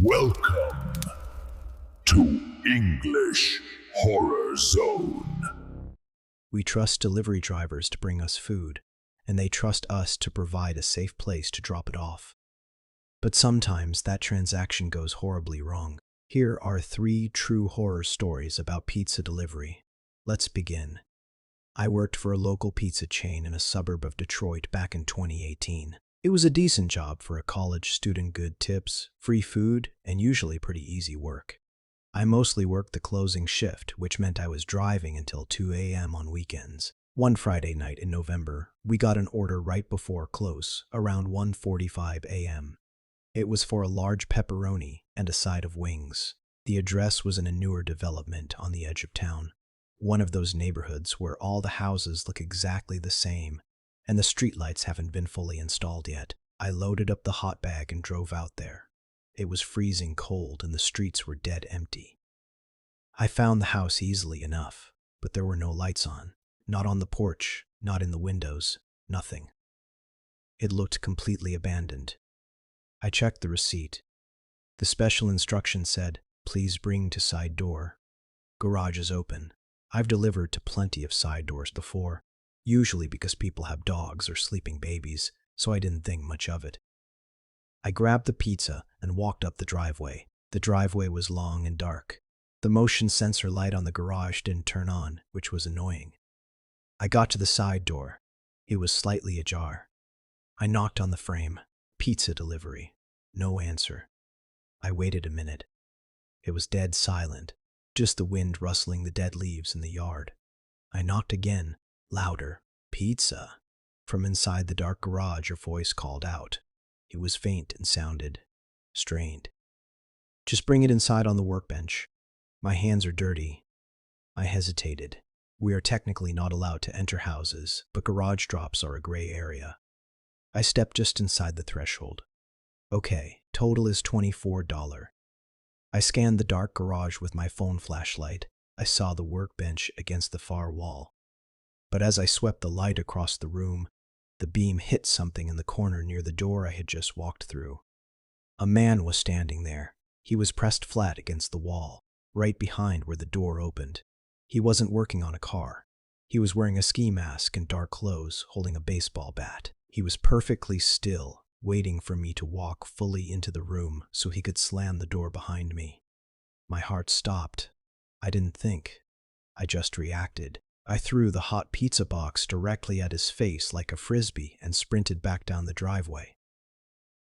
Welcome to English Horror Zone. We trust delivery drivers to bring us food, and they trust us to provide a safe place to drop it off. But sometimes that transaction goes horribly wrong. Here are 3 true horror stories about pizza delivery. Let's begin. I worked for a local pizza chain in a suburb of Detroit back in 2018. It was a decent job for a college student, good tips, free food, and usually pretty easy work. I mostly worked the closing shift, which meant I was driving until 2 a.m. on weekends. One Friday night in November, we got an order right before close, around 1:45 a.m. It was for a large pepperoni and a side of wings. The address was in a newer development on the edge of town. One of those neighborhoods where all the houses look exactly the same, and the streetlights haven't been fully installed yet. I loaded up the hot bag and drove out there. It was freezing cold and the streets were dead empty. I found the house easily enough, but there were no lights on. Not on the porch, not in the windows, nothing. It looked completely abandoned. I checked the receipt. The special instructions said, "Please bring to side door. Garage is open." I've delivered to plenty of side doors before, usually because people have dogs or sleeping babies, so I didn't think much of it. I grabbed the pizza and walked up the driveway. The driveway was long and dark. The motion sensor light on the garage didn't turn on, which was annoying. I got to the side door. It was slightly ajar. I knocked on the frame. Pizza delivery. No answer. I waited a minute. It was dead silent, just the wind rustling the dead leaves in the yard. I knocked again, louder. "Pizza." From inside the dark garage, a voice called out. It was faint and sounded strained. "Just bring it inside on the workbench. My hands are dirty." I hesitated. We are technically not allowed to enter houses, but garage drops are a gray area. I stepped just inside the threshold. Okay, total is $24. I scanned the dark garage with my phone flashlight. I saw the workbench against the far wall. But as I swept the light across the room, the beam hit something in the corner near the door I had just walked through. A man was standing there. He was pressed flat against the wall, right behind where the door opened. He wasn't working on a car. He was wearing a ski mask and dark clothes, holding a baseball bat. He was perfectly still, waiting for me to walk fully into the room so he could slam the door behind me. My heart stopped. I didn't think. I just reacted. I threw the hot pizza box directly at his face like a frisbee and sprinted back down the driveway.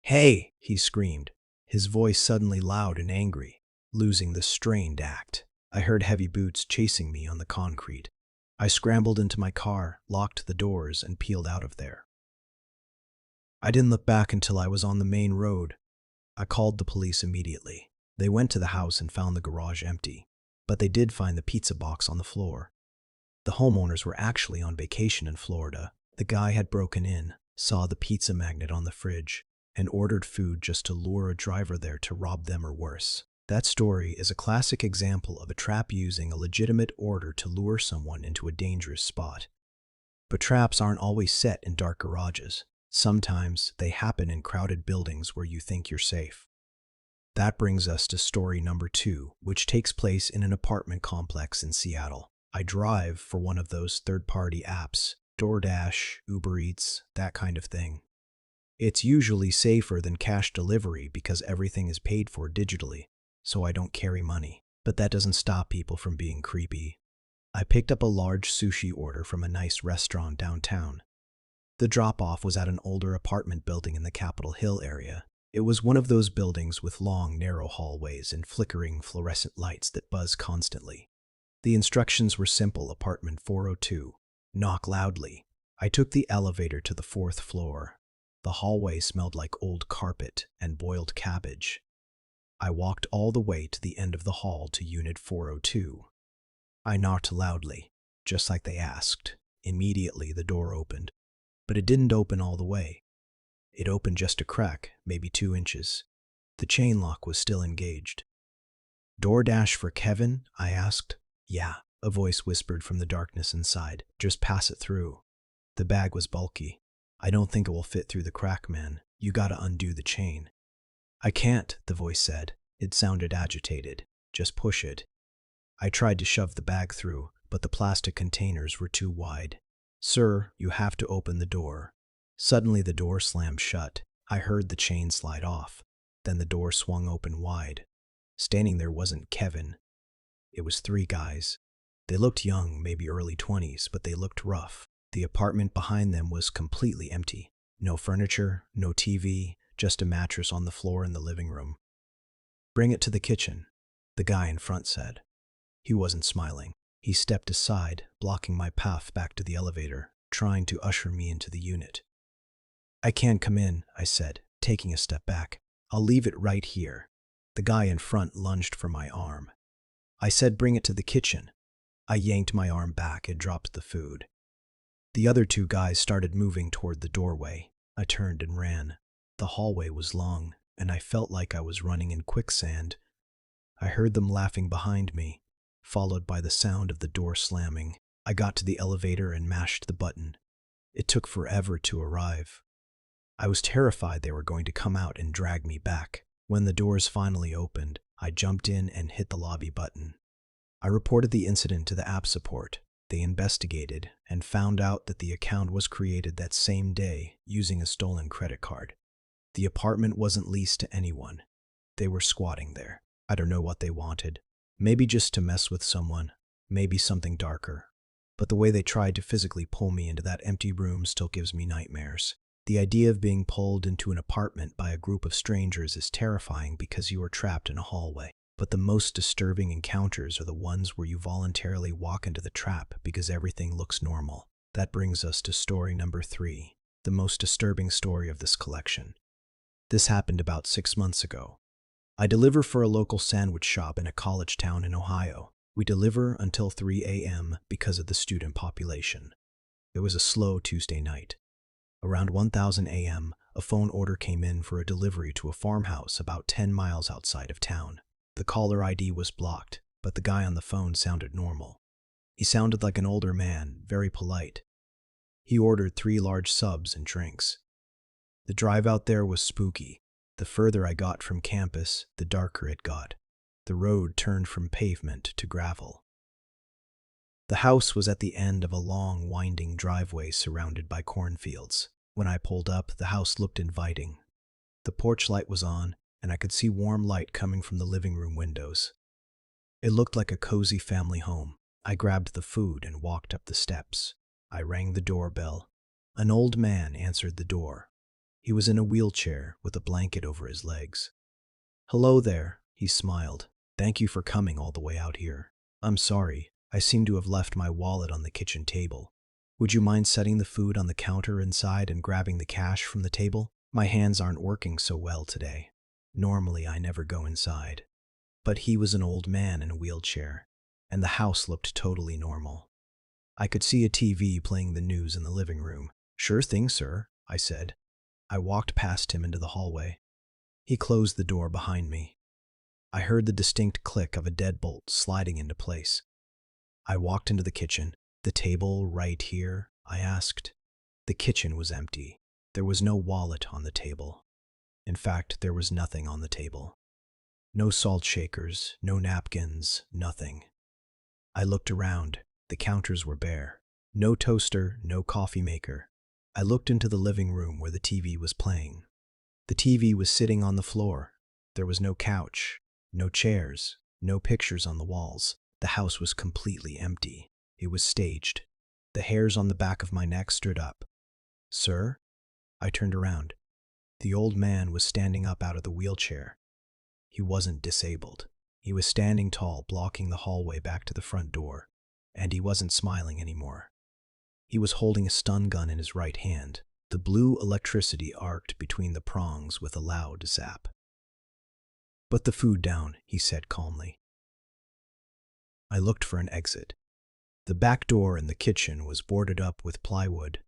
"Hey!" he screamed, his voice suddenly loud and angry, losing the strained act. I heard heavy boots chasing me on the concrete. I scrambled into my car, locked the doors, and peeled out of there. I didn't look back until I was on the main road. I called the police immediately. They went to the house and found the garage empty, but they did find the pizza box on the floor. The homeowners were actually on vacation in Florida. The guy had broken in, saw the pizza magnet on the fridge, and ordered food just to lure a driver there to rob them or worse. That story is a classic example of a trap using a legitimate order to lure someone into a dangerous spot. But traps aren't always set in dark garages. Sometimes they happen in crowded buildings where you think you're safe. That brings us to story number 2, which takes place in an apartment complex in Seattle. I drive for one of those third-party apps, DOORDAsh, UberEats, that kind of thing. It's usually safer than cash delivery because everything is paid for digitally, so I don't carry money. But that doesn't stop people from being creepy. I picked up a large sushi order from a nice restaurant downtown. The drop-off was at an older apartment building in the Capitol Hill area. It was one of those buildings with long, narrow hallways and flickering fluorescent lights that buzz constantly. The instructions were simple: apartment 402. Knock loudly. I took the elevator to the 4th floor. The hallway smelled like old carpet and boiled cabbage. I walked all the way to the end of the hall to unit 402. I knocked loudly, just like they asked. Immediately the door opened. But it didn't open all the way. It opened just a crack, maybe 2 inches. The chain lock was still engaged. "DoorDash for Kevin?" I asked. "Yeah," a voice whispered from the darkness inside. "Just pass it through." The bag was bulky. "I don't think it will fit through the crack, man. You gotta undo the chain." I can't, the voice said. It sounded agitated. Just push it. I tried to shove the bag through, but the plastic containers were too wide. Sir, you have to open the door. Suddenly the door slammed shut. I heard the chain slide off. Then the door swung open wide. Standing there wasn't Kevin. It was 3 guys. They looked young, maybe early 20s, but they looked rough. The apartment behind them was completely empty. No furniture, no TV, just a mattress on the floor in the living room. Bring it to the kitchen, the guy in front said. He wasn't smiling. He stepped aside, blocking my path back to the elevator, trying to usher me into the unit. I can't come in, I said, taking a step back. I'll leave it right here. The guy in front lunged for my arm. I said, bring it to the kitchen. I yanked my arm back and dropped the food. The other 2 guys started moving toward the doorway. I turned and ran. The hallway was long, and I felt like I was running in quicksand. I heard them laughing behind me, followed by the sound of the door slamming. I got to the elevator and mashed the button. It took forever to arrive. I was terrified they were going to come out and drag me back. When the doors finally opened, I jumped in and hit the lobby button. I reported the incident to the app support. They investigated and found out that the account was created that same day using a stolen credit card. The apartment wasn't leased to anyone. They were squatting there. I don't know what they wanted. Maybe just to mess with someone, maybe something darker. But the way they tried to physically pull me into that empty room still gives me nightmares. The idea of being pulled into an apartment by a group of strangers is terrifying because you are trapped in a hallway. But the most disturbing encounters are the ones where you voluntarily walk into the trap because everything looks normal. That brings us to story number 3, the most disturbing story of this collection. This happened about 6 months ago. I deliver for a local sandwich shop in a college town in Ohio. We deliver until 3 a.m. because of the student population. It was a slow Tuesday night. Around 1000 a.m., a phone order came in for a delivery to a farmhouse about 10 miles outside of town. The caller ID was blocked, but the guy on the phone sounded normal. He sounded like an older man, very polite. He ordered 3 large subs and drinks. The drive out there was spooky. The further I got from campus, the darker it got. The road turned from pavement to gravel. The house was at the end of a long, winding driveway surrounded by cornfields. When I pulled up, the house looked inviting. The porch light was on, and I could see warm light coming from the living room windows. It looked like a cozy family home. I grabbed the food and walked up the steps. I rang the doorbell. An old man answered the door. He was in a wheelchair with a blanket over his legs. "Hello there," he smiled. "Thank you for coming all the way out here. I'm sorry, I seem to have left my wallet on the kitchen table. Would you mind setting the food on the counter inside and grabbing the cash from the table? My hands aren't working so well today. Normally, I never go inside." But he was an old man in a wheelchair, and the house looked totally normal. I could see a TV playing the news in the living room. "Sure thing, sir," I said. I walked past him into the hallway. He closed the door behind me. I heard the distinct click of a deadbolt sliding into place. I walked into the kitchen. "The table right here?" I asked. The kitchen was empty. There was no wallet on the table. In fact, there was nothing on the table. No salt shakers, no napkins, nothing. I looked around. The counters were bare. No toaster, no coffee maker. I looked into the living room where the TV was playing. The TV was sitting on the floor. There was no couch, no chairs, no pictures on the walls. The house was completely empty. It was staged. The hairs on the back of my neck stood up. "Sir?" I turned around. The old man was standing up out of the wheelchair. He wasn't disabled. He was standing tall, blocking the hallway back to the front door. And he wasn't smiling anymore. He was holding a stun gun in his right hand. The blue electricity arced between the prongs with a loud zap. "Put the food down," he said calmly. I looked for an exit. The back door in the kitchen was boarded up with plywood.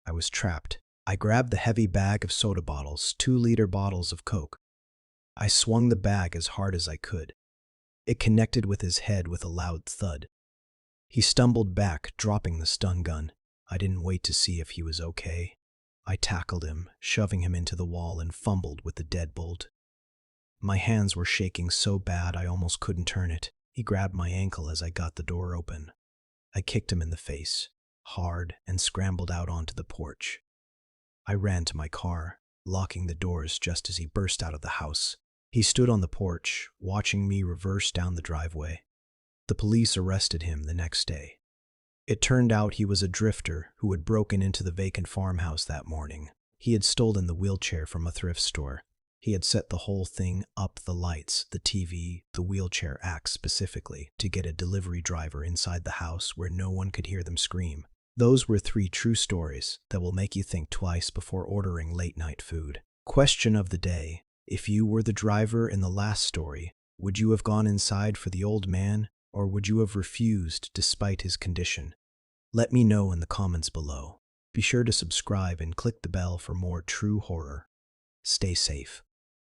I was trapped. I grabbed the heavy bag of soda bottles, 2-liter bottles of Coke. I swung the bag as hard as I could. It connected with his head with a loud thud. He stumbled back, dropping the stun gun. I didn't wait to see if he was okay. I tackled him, shoving him into the wall, and fumbled with the deadbolt. My hands were shaking so bad I almost couldn't turn it. He grabbed my ankle as I got the door open. I kicked him in the face, hard, and scrambled out onto the porch. I ran to my car, locking the doors just as he burst out of the house. He stood on the porch, watching me reverse down the driveway. The police arrested him the next day. It turned out he was a drifter who had broken into the vacant farmhouse that morning. He had stolen the wheelchair from a thrift store. He had set the whole thing up, the lights, the TV, the wheelchair act specifically, to get a delivery driver inside the house where no one could hear them scream. Those were 3 true stories that will make you think twice before ordering late-night food. Question of the day: if you were the driver in the last story, would you have gone inside for the old man, or would you have refused despite his condition? Let me know in the comments below. Be sure to subscribe and click the bell for more true horror. Stay safe.